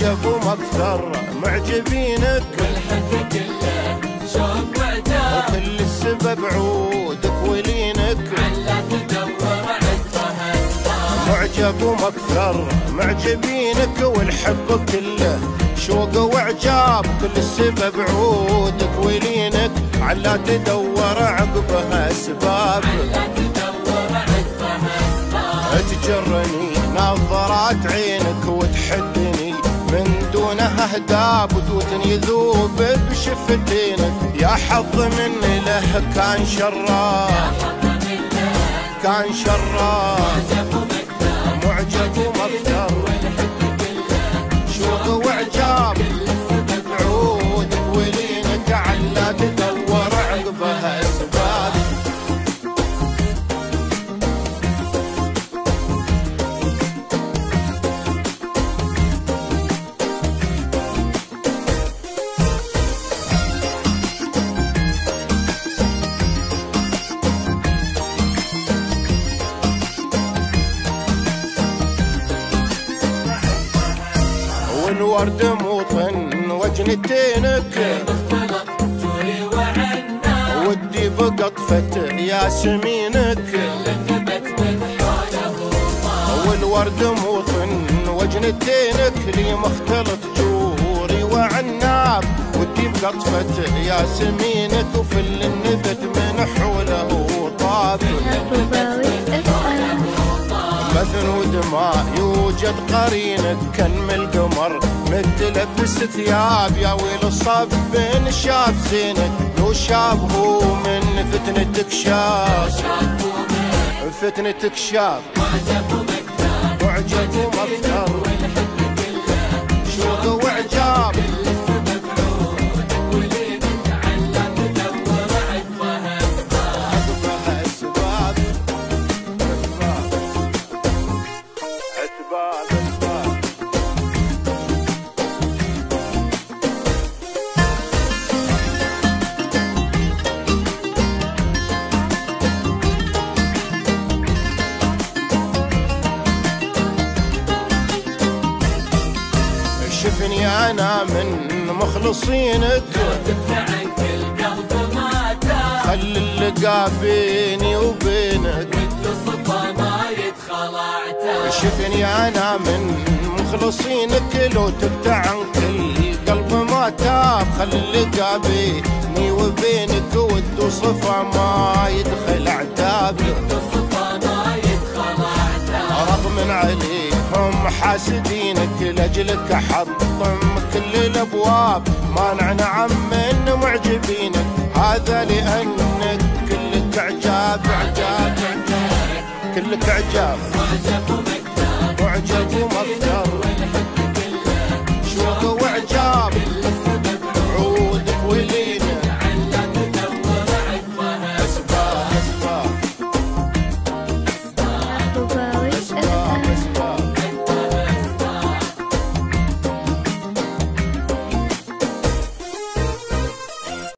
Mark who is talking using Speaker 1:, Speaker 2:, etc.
Speaker 1: معجب ومكثر معجبينك،
Speaker 2: والحب كله شوق وعتاب،
Speaker 1: وكل السبب عودك ولينك،
Speaker 2: علا تدور عقبها اسباب.
Speaker 1: معجب ومكثر معجبينك، والحب كله شوق وعجاب، كل السبب عودك ولينك، علا تدور عقبها اسباب.
Speaker 2: علا تدور عقبها اسباب.
Speaker 1: تجرني نظرات عينك وتحدني من دونها اهداب، وتوتني يذوب بشفتينك، يا حظ مني له كان شرار، كان شرار. معجب ومكثر شوق وعجاب، عودك ولينك، علا تدور عقبها اسباب. والورد موطن وجنتينك،
Speaker 2: مختلط جوري وعنا،
Speaker 1: ودي بقطفة ياسمينك،
Speaker 2: لنبت من حوله طاب.
Speaker 1: والورد موطن وجنتينك، لي مختلط جوري وعناب، ودي بقطفة ياسمينك، وفي النبت من حوله طاب. مثنود ما يوجد قرينك، كنم القمر متلبس ثياب، يا ويل صب شاف زينك، لو شاب هو من فتنتك شاف، فتنتك شاف. معجب ومكثر شوق وعجاب، عقبها اسباب، اسباب اسباب. شفني انا من مخلصينك،
Speaker 2: عنك القلب ما تاب،
Speaker 1: خل اللقا بيني وبينك،
Speaker 2: والصفا ما يدخل عتاب.
Speaker 1: شفني انا من مخلصينك، لو تبتع عنك القلب ما تاب، خل اللقا بيني وبينك، والصفا ما يدخل عتاب.
Speaker 2: والصفا ما يدخل عتاب.
Speaker 1: رغم عليهم حاسدينك، لاجلك حطم كل الابواب، مانع نعم من معجبينك،